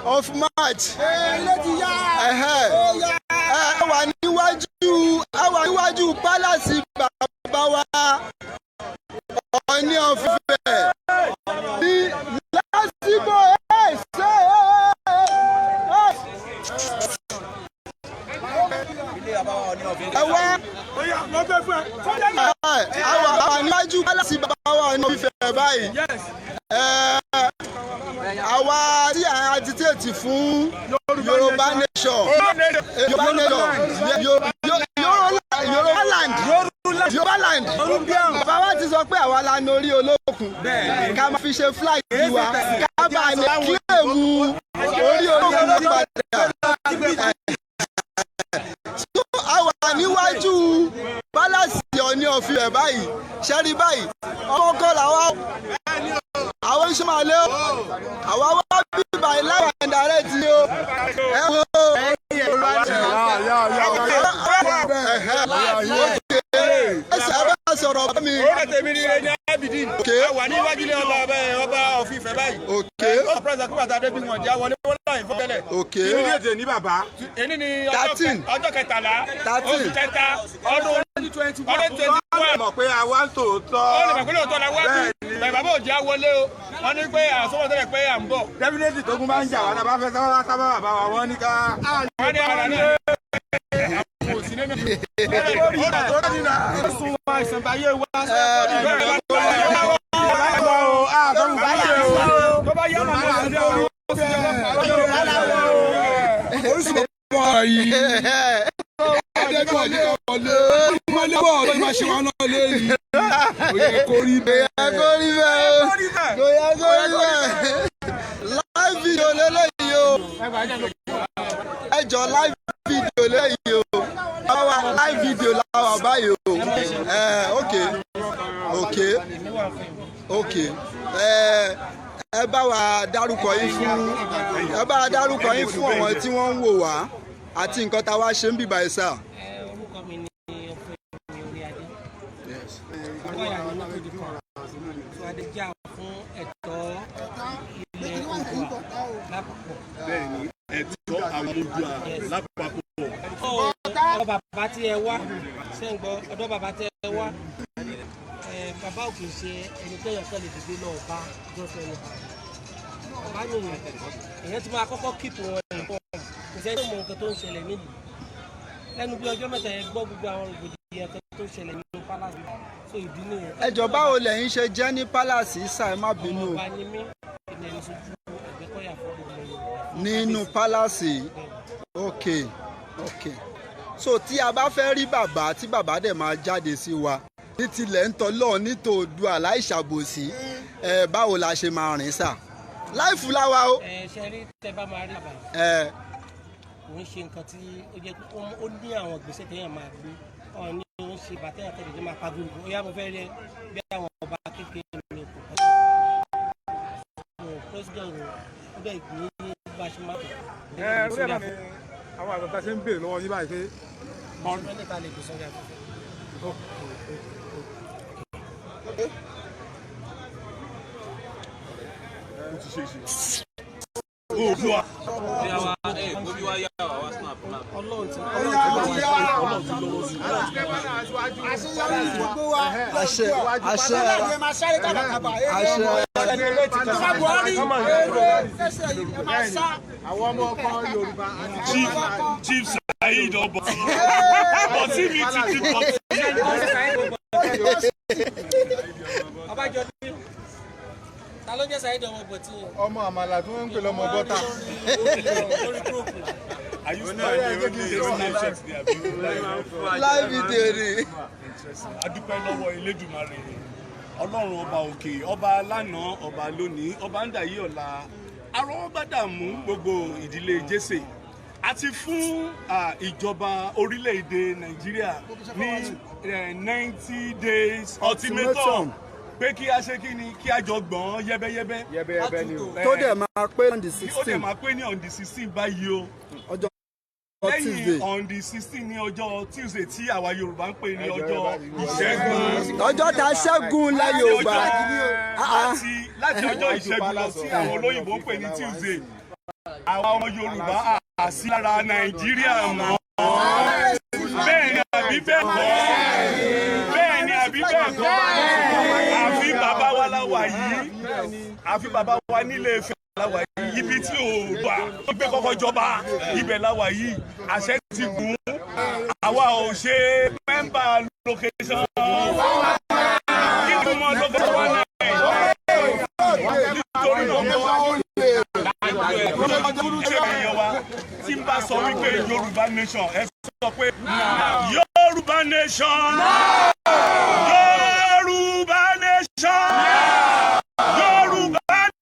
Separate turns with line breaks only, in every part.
Of March. Àwa níwájú palace bàbá wa Ọọ̀ni of Ifẹ̀ ní lásìkò àwa níwájú palace bàbá wa Ọọ̀ni of Ifẹ̀ báyìí. Àwa tí à ń agitate fún Yorùbá nation, Yorùbá land. Bàbá wa ti sọ pé àwa la ní orí olókùn ká máa fi ṣe flag wa ká bá lè kílèmù orí olókùn padà. So àwa níwájú palace Ọọ̀ni of Ifẹ̀ báyìí ṣẹ́rí báyìí ọmọ kan làwọn àwọn iṣẹ́ máa lé o àwa wá bí báyìí láwọn ẹ̀dàrẹ́ ti o ẹ wo ẹsẹ̀ ẹ bá sọ̀rọ̀ bá mi.
Ó tẹ̀mí ní ẹni Abidin. Àwa níwájú ilé ọba of Ifẹ̀ báyìí. Ó pẹ̀sẹ̀ kí bàtà débi wọn já wọlé wọ́n láyìn fún tẹ́lẹ̀.
Kí
ni èdè ní bàbá? Èní ni ọjọ́ kẹtàlá oṣù kẹta ọdún 2021.
Mọ̀ pé àwa ń tòótọ́.
Ó lè mọ̀ pé lóòótọ́ la wá bí. Bẹ̀rẹ̀ bàbá òjá wọlé o. Wọ́n ní pé àsọ́wọ́ tẹ́lẹ̀ pé à ń bọ̀.
Definitely tó kún máa ń jà wá tábà fẹ́ sábà bàbá wa wọ́n ní ká.
Wọ́n ní ara náà.
Live video lélẹ́yìí o. Ẹ jọ live video lélẹ́yìí o. Live video láwa báyìí o. Okay. Ẹ bá wa dárúkọ yín fún àwọn tí wọ́n ń wò wá àti nǹkan tá a wá ṣe ń bíbá ẹ sá.
Orúkọ mi ni Ọpẹ́yẹmí Oríadé. Ọwọ́ ìyá mi ló di kan. Adé jà fún ẹ̀tọ́ ilẹ̀ Oòduà lápapọ̀.
Bẹ́ẹ̀ni, ẹ̀tọ́ àwọn Oòduà lápapọ̀.
Ọ̀dọ̀ bàbá tí ẹ wá ṣẹ́ǹgbọ́ ọ̀dọ̀ bàbá tí ẹ wá bàbá ò kì í ṣe ẹni tẹ́yàn kan lè dìde náà bá jọ́sẹ̀ ní bàbá nìyẹn èèyàn ti máa kọ́kọ́ kíìpù wọn nǹkan ìṣẹ́ tó mọ nǹkan tó ń ṣẹlẹ̀ nílùú lẹ́nu bí ọjọ́ mẹ́ta yẹn gbọ́ gbogbo àwọn rògbòdìyàn kan tó ń ṣẹlẹ̀ nínú palace so ìdí nìyẹn.
Ẹ jọ̀ọ́ báwo lẹ̀yin ṣe jẹ́ ní palace sá ẹ má bínú.
Ọba ni mí ilẹ̀ ní sojú Ẹgbẹ́kọ̀yà fún gbogbo Yorùbá.
Nínú palace okay. So tí a bá fẹ́ rí bàbá tí bàbá dẹ̀ máa jáde sí wa ní tilẹ̀ ń tọ́lọ́ ní tòódùà láìṣàbòsí báwo la ṣe máa rìn sà láìfù láwa o.
Ṣe rí tẹ bá máa rí bàbá kò ń ṣe nǹkan tí ó jẹ́ pé ó ní àwọn ìgbésẹ̀ téèyàn máa gbé ọ̀ ní ó ń ṣe bàtẹ́yà tẹ̀lé tó máa pa gbogbo ó yá mo fẹ́ rí bí àwọn ọba kékeré ní ipò kan. President ó bẹ̀ gbé bá a ṣe máa tẹ̀.
Ó dẹ̀ ní àwọn àgbàgbà ṣe ń béèrè lọ́wọ́ yín báyìí pé.
Ọ̀nà níta lè gbé sọ́jà tó fẹ́.
Oòduà. Chief Saheed ọbọ ọtí mi ti di bọtí.
Ta ló jẹ́ Saheed ọmọ bọ̀tí yẹn?
Ọmọ àmàlà tí wọ́n ń pè lọ́mọ bọ́tà.
Live video ni.
A dúpẹ́ lọ́wọ́ Elédùmarè Ọlọ́run ọba òkè ọba lánàá ọba lónìí ọba ń dàyé ọ̀la arọ́wọ́gbádàmú gbogbo ìdílé Jésè àti fún ìjọba orílẹ̀-èdè Nàìjíríà ní 90 days ultimatum pé kí a ṣe kí ni kí a jọ gbọ́n yẹ́bẹ́yẹ́bẹ́
ni o.
Tó dẹ̀ máa pé on the 16.
Ó dẹ̀ máa pé ní on the 16 báyìí o. lẹ́yìn on the 16 ní ọjọ́ Tuesday tí àwa Yorùbá ń pè ní ọjọ́ ìṣẹ́gun.
ọjọ́ tá a ṣẹ́gun la Yorùbá.
láti ọjọ́ ìṣẹ́gun lọ sí àwọn olóyìnbó ń pè ní Tuesday. àwa ọmọ Yorùbá àsí lára Nàìjíríà mọ́. bẹ́ẹ̀ ni àbí bẹ́ẹ̀ kọ́. bẹ́ẹ̀ ni àbí bẹ́ẹ̀ kọ́. àfi bàbá wa láwà yìí. àfi bàbá wa nílé Ifẹ̀ láwà yìí. ibi tí Yorùbá tó gbé kọ́kọ́ jọba ibẹ̀ láwà yìí. àṣẹ ti gùn. àwa ò ṣe mẹ́mbà location. kí ni mo location wà náà? nítorí náà tí n bá sọ wípé Yorùbá nation ẹ sọ pé Yorùbá nation Yorùbá nation Yorùbá
àti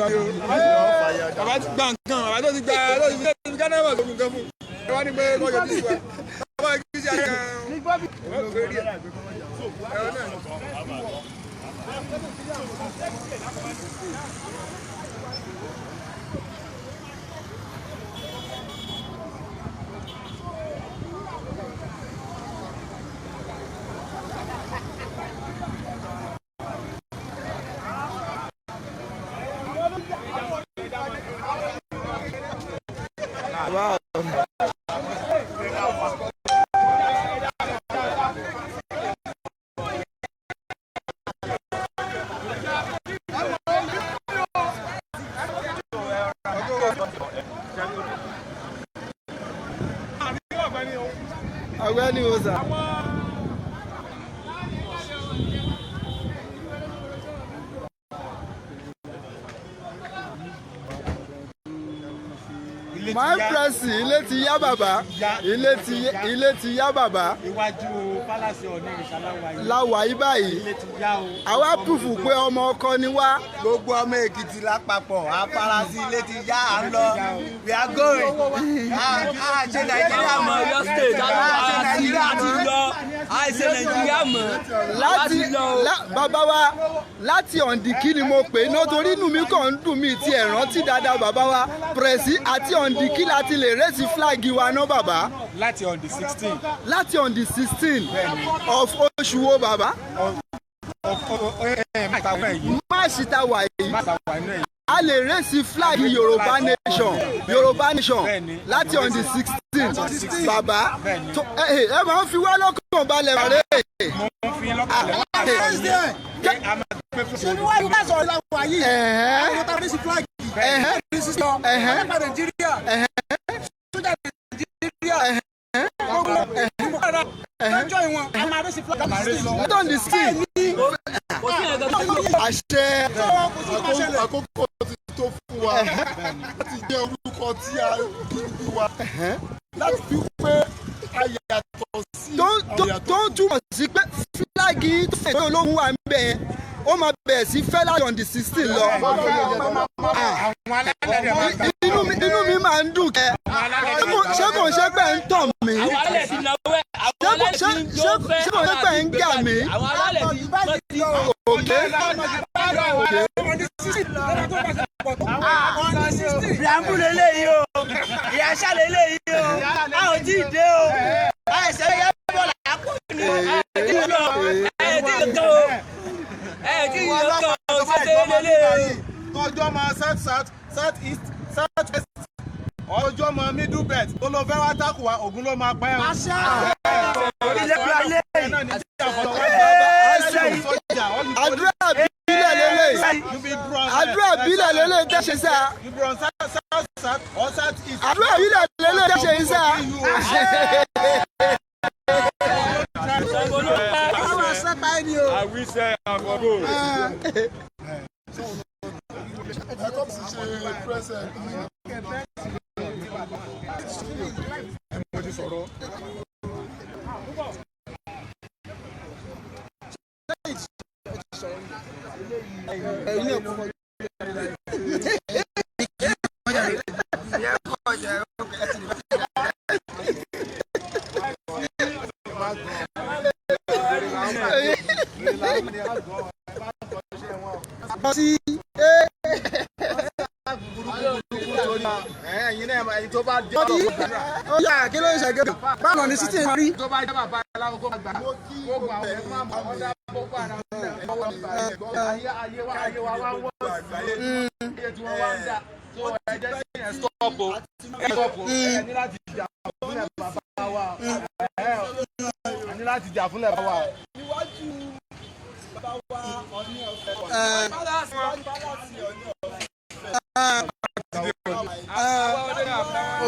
màmí.
bàbá ti gba nǹkan bàbá tó ti gba Ghana wà lókun kan fún ẹ wá ní pé kọ́ yọjú sí wa bàbá kì í ṣe àyà
Wow. Ọ̀gbẹ́ni Oza. My press ilé ti yá bàbá ilé ti yá bàbá.
Iwájú pálásì ọ̀nà ìṣàláwáyé.
Láwàyí báyìí.
Ilé ti yá o.
Àwa pùfù pé ọmọ ọkọ ni wá.
Gbogbo ọmọ Èkìtì lápapọ̀ apárasí ilé ti yá à ń lọ we are going. Àṣẹ Nàìjíríà mọ̀ Ọ̀yọ́ state àṣẹ Nàìjíríà mọ̀ àṣẹ Nàìjíríà mọ̀
láti bàbá wa láti ọ̀ǹdìkí ni mo pè é nítorí inú mi kàn ń dùn mí ti ẹ̀ rántí dáadáa bàbá wa pẹ̀rẹ̀sì àti ọ̀ǹdìkí láti lè rẹ́sì fúláàgì wa náà bàbá.
láti on the 16.
láti on the 16 of oṣù wo bàbá. máàsì ta wà yìí a lè rẹ́sì fúláàgì Yorùbá nation láti on the 16 bàbá ẹ máa ń fi wá lọ́kàn balẹ̀ rẹ̀.
mo ń fi lọ́kàn lẹ́wọ̀n.
ṣé ní wàá yóò sọ̀rọ̀ láwọn ayé àwọn tó ń rẹ́sì fúláàgì rẹ́sì sọ ọlọ́pàá Nàìjíríà sójà Nàìjíríà ọjọ́ ìwọ̀n a máa rẹ́sì fúláàgì.
on the 16 àṣẹ.
àkókò ti tó fún wa láti jẹ́ orúkọ tí a bí wa láti fi pé a yàtọ̀ sí
tó ń túmọ̀ sí pé fúláàgì tó ń pè olóhùn wa ń bẹ̀ yẹn ó máa bẹ̀rẹ̀ sí fẹ́ láti on the 16 lọ. inú mi máa ń dùn kẹ́ ṣé kò ṣe pé ń tàn mí ṣé kò ṣe pé ń gà mí. òkè.
ìyàmbú lélẹ́yìí o ìyàṣà lélẹ́yìí o a ò tí ì dé o àìsàn yẹ bọ̀ làákò ni o tí ì lọ tí ì kàn o tí ì kàn o ṣẹṣẹ lélẹ́yìí o.
tọjọ́ máa south east south west ọjọ́ máa middle belt tó lọ fẹ́ wá tákù wa ògùn ló máa pẹ́ o. àṣà
ilé ìgbàlẹ̀
àdúrà bílẹ̀ lélẹ̀ àdúrà bílẹ̀ lélẹ̀ tẹ́ ṣe sá àdúrà bílẹ̀ lélẹ̀ tẹ́ ṣe sá.
àwíṣẹ́ àkọ́kọ́.
Kí ló ń ṣàgẹ́gẹ́? Báwo ni sítì rí?
tó bá jẹ́ bàbá aláwọ̀ kó gbà kó gbà ọ̀ ẹ̀ máa mọ̀ ọ́ dá boko haram ayé wa wá wọ́ iye tí wọ́n wá ń dà tó ẹ jẹ́ kí ẹ̀ stop o ẹ ní láti jà fúnlẹ̀ bàbá wa ẹ ní láti jà fúnlẹ̀ bàbá wa.
Níwájú bàbá wa Ọọ̀ni ọ̀fẹ́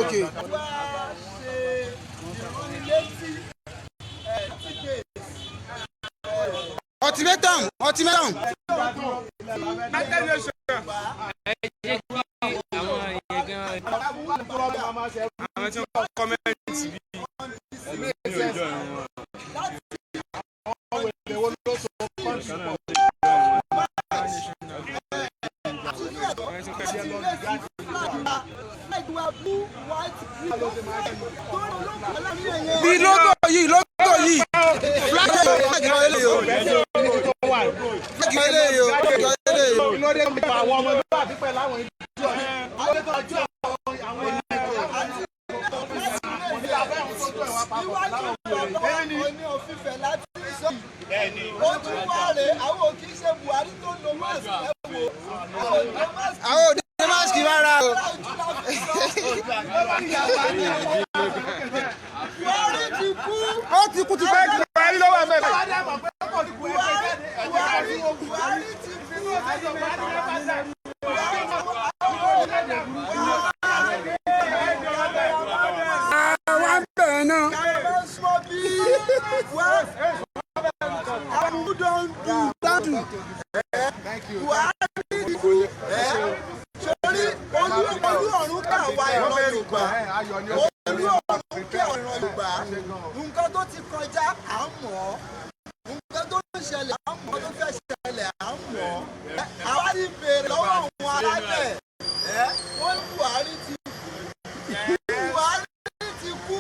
okay. Ultimatum.
àwọn tí wọ́n kọ́mẹ́ntì bí ìlú ìjọ ìwọ̀n.
Bí logo yìí flag eléyìí o flag eléyìí o
lórí àwọn ọmọ ìlú àti pẹ̀lú àwọn ìjọ lórí tó ọjọ́ àwọn
Ọọ̀ni òfìfẹ́ láti sọ ojú wa rè àwọn òkè ṣe Buhari tó lo máàsì àwọn òde máàsì rárá o. Buhari ti kú. Ó ti kú ti fẹ́ kí Buhari lọ́wọ́ ẹ̀ mẹ́fẹ́. Buhari ti kú. Àwọn bẹ̀rẹ̀ náà. Sori olú ọ̀run kà wá ìran Yorùbá olú ọ̀run kà ìran Yorùbá nǹkan tó ti kọjá à ń mọ̀ ọ́ nǹkan tó ń ṣẹlẹ̀ à ń mọ̀ tó fẹ́ ṣẹlẹ̀ à ń mọ̀ ọ́ àwa ti béèrè lọ́wọ́ àwọn alálẹ̀ wọ́n ní Buhari ti kú Buhari ti kú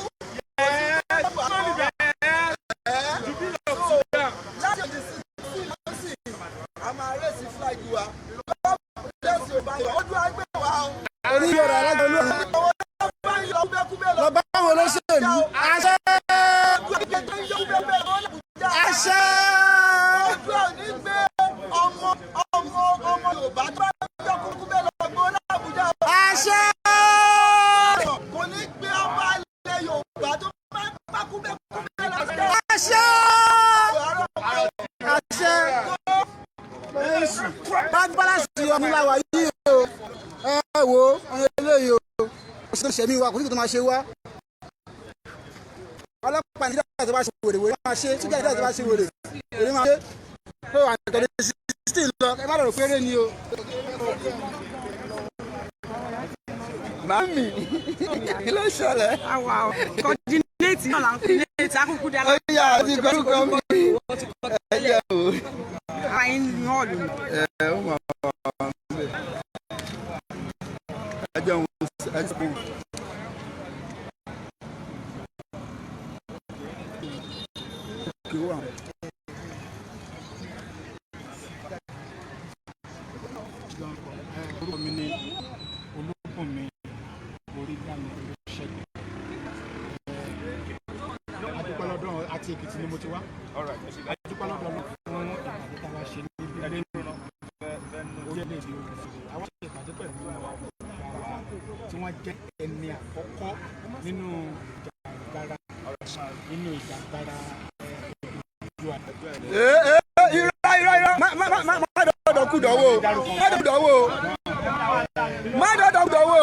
oníyọ̀rọ̀ alágbèlú lọ bá àwọn olóṣèlú àṣẹ àṣẹ ọmọ Yorùbá tó bá yọ kúkú bẹ́ẹ̀ lọ gbọ́ l'Àbújá àṣẹ kò ní gbé ọba ilẹ̀ Yorùbá tó bá kú bẹ́ẹ̀ lọ gbọ́ àṣẹ àṣẹ balance ọmọ làwà yìí o ẹ wo ọmọ eléyìí o ṣe ṣẹ̀mí wa kò sí kò tó máa ṣe wá ọlọ́pàá ní dáadáa tó bá ṣe wèrè wèrè máa ṣe tí dáadáa tó bá ṣe wèrè wèrè máa ṣe pé wà ní tọ́lé sí lọ ẹ má lọ péré ni o. Mami kí ló ṣẹlẹ̀.
àwa kọ́dínéètì náà là ń pè ní akókó dá.
ó yà á ti gbọ́dọ̀ kọ́ mi ẹ jẹ́ o.
àyìn ní ọ̀lù.
ó mà wà níbẹ̀. ẹ jẹ́ òun ẹ ti kú.
orúkọ mi ni Olúbùnmi
adúpẹ́ lọ́dọ̀ àti Èkìtì ni mo ti wá. Adúpẹ́ lọ́dọ̀ fún ìpàdé tá a wá ṣe níbi orílẹ̀-èdè àwọn ṣe ìpàdé pẹ̀lú tí wọ́n jẹ́ ẹni àkọ́kọ́ nínú ìjàgbara ìjọ
irọ́ má dọ̀dọ̀ kú dọ̀wọ́ má dọ̀dọ̀ dọ̀wọ́.